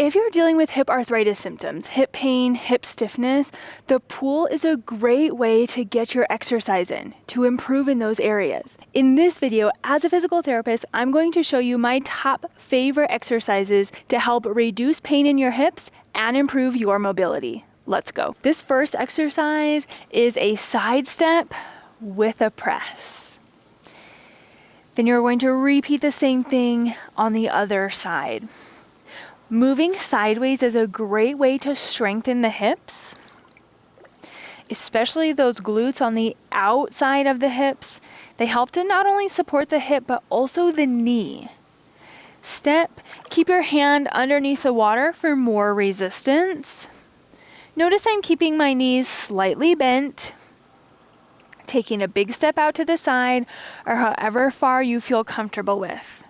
If you're dealing with hip arthritis symptoms, hip pain, hip stiffness, the pool is a great way to get your exercise in, to improve in those areas. In this video, as a physical therapist, I'm going to show you my top favorite exercises to help reduce pain in your hips and improve your mobility. Let's go. This first exercise is a side step with a press. Then you're going to repeat the same thing on the other side. Moving sideways is a great way to strengthen the hips, especially those glutes on the outside of the hips. They help to not only support the hip, but also the knee. Step, keep your hand underneath the water for more resistance. Notice I'm keeping my knees slightly bent, taking a big step out to the side, or however far you feel comfortable with.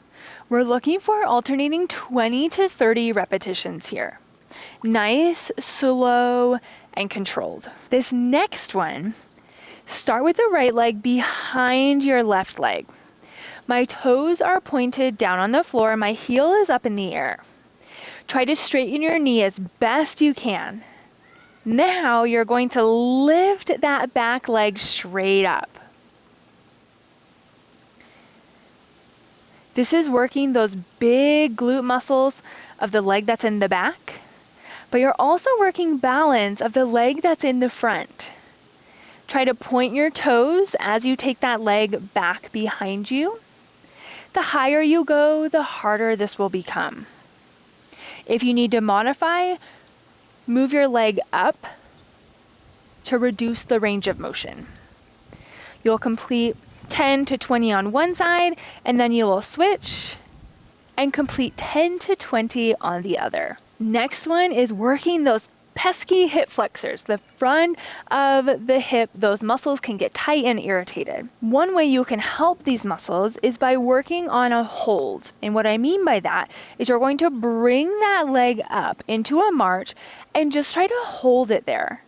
We're looking for alternating 20 to 30 repetitions here. Nice, slow, and controlled. This next one, start with the right leg behind your left leg. My toes are pointed down on the floor, my heel is up in the air. Try to straighten your knee as best you can. Now you're going to lift that back leg straight up. This is working those big glute muscles of the leg that's in the back, but you're also working balance of the leg that's in the front. Try to point your toes as you take that leg back behind you. The higher you go, the harder this will become. If you need to modify, move your leg up to reduce the range of motion. You'll complete 10 to 20 on one side, and then you will switch and complete 10 to 20 on the other. Next one is working those pesky hip flexors. The front of the hip, those muscles can get tight and irritated. One way you can help these muscles is by working on a hold. And what I mean by that is you're going to bring that leg up into a march and just try to hold it there.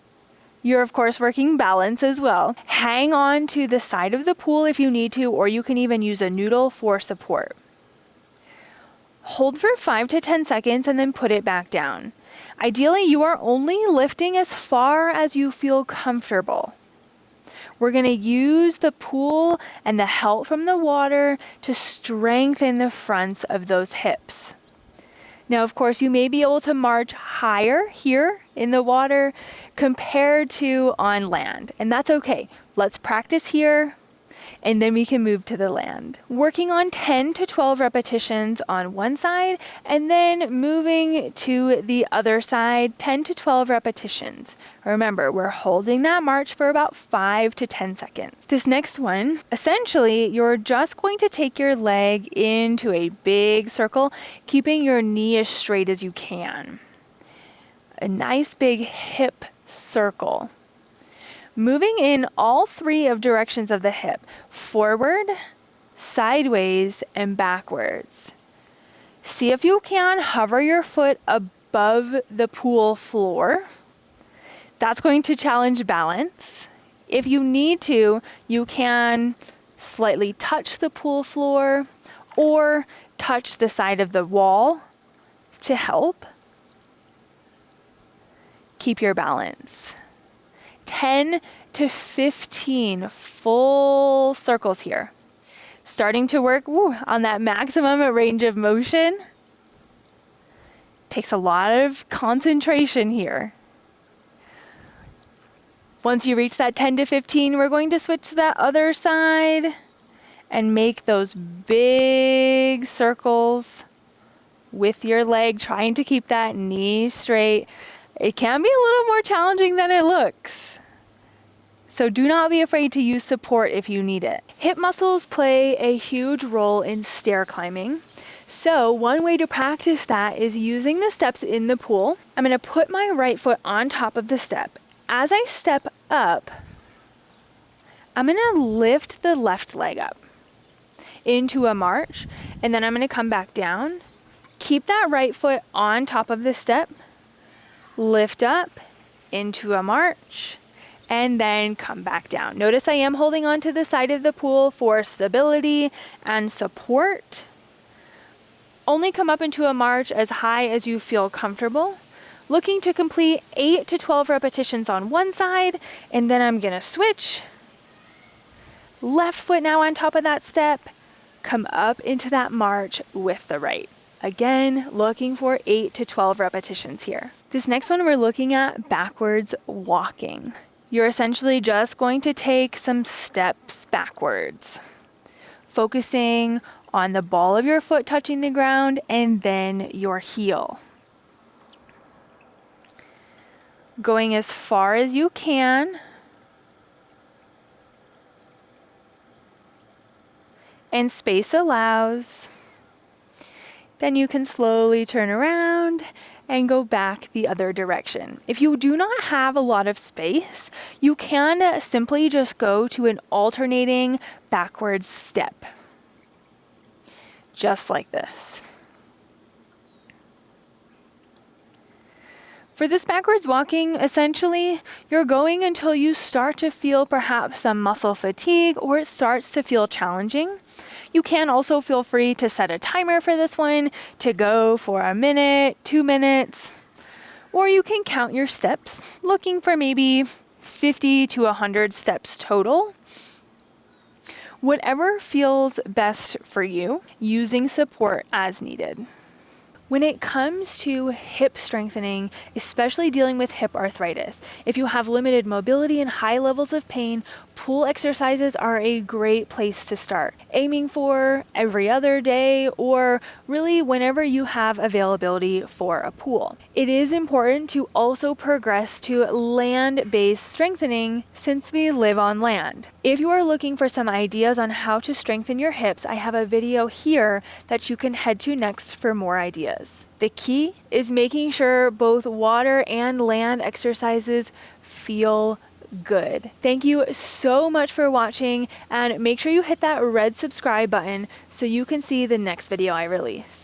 You're of course working balance as well. Hang on to the side of the pool if you need to, or you can even use a noodle for support. Hold for 5 to 10 seconds and then put it back down. Ideally, you are only lifting as far as you feel comfortable. We're going to use the pool and the help from the water to strengthen the fronts of those hips. Now, of course, you may be able to march higher here in the water compared to on land, and that's okay. Let's practice here, and then we can move to the land. Working on 10 to 12 repetitions on one side, and then moving to the other side, 10 to 12 repetitions. Remember, we're holding that march for about 5 to 10 seconds. This next one, essentially, you're just going to take your leg into a big circle, keeping your knee as straight as you can. A nice big hip circle. Moving in all three of directions of the hip, forward, sideways, and backwards. See if you can hover your foot above the pool floor. That's going to challenge balance. If you need to, you can slightly touch the pool floor or touch the side of the wall to help. Keep your balance. 10 to 15 full circles here. Starting to work on that maximum range of motion. Takes a lot of concentration here. Once you reach that 10 to 15, we're going to switch to that other side and make those big circles with your leg, trying to keep that knee straight. It can be a little more challenging than it looks. So do not be afraid to use support if you need it. Hip muscles play a huge role in stair climbing. So one way to practice that is using the steps in the pool. I'm going to put my right foot on top of the step. As I step up, I'm going to lift the left leg up into a march, and then I'm going to come back down. Keep that right foot on top of the step, lift up into a march, and then come back down. Notice I am holding on to the side of the pool for stability and support. Only come up into a march as high as you feel comfortable. Looking to complete 8 to 12 repetitions on one side, and then I'm gonna switch. Left foot now on top of that step. Come up into that march with the right. Again, looking for 8 to 12 repetitions here. This next one we're looking at backwards walking. You're essentially just going to take some steps backwards, focusing on the ball of your foot touching the ground and then your heel. Going as far as you can. And space allows. Then you can slowly turn around and go back the other direction. If you do not have a lot of space, you can simply just go to an alternating backwards step. Just like this. For this backwards walking, essentially, you're going until you start to feel perhaps some muscle fatigue or it starts to feel challenging. You can also feel free to set a timer for this one to go for a minute, 2 minutes, or you can count your steps, looking for maybe 50 to 100 steps total. Whatever feels best for you, using support as needed. When it comes to hip strengthening, especially dealing with hip arthritis, if you have limited mobility and high levels of pain, pool exercises are a great place to start. Aiming for every other day or really whenever you have availability for a pool. It is important to also progress to land-based strengthening since we live on land. If you are looking for some ideas on how to strengthen your hips, I have a video here that you can head to next for more ideas. The key is making sure both water and land exercises feel good. Thank you so much for watching, and make sure you hit that red subscribe button so you can see the next video I release.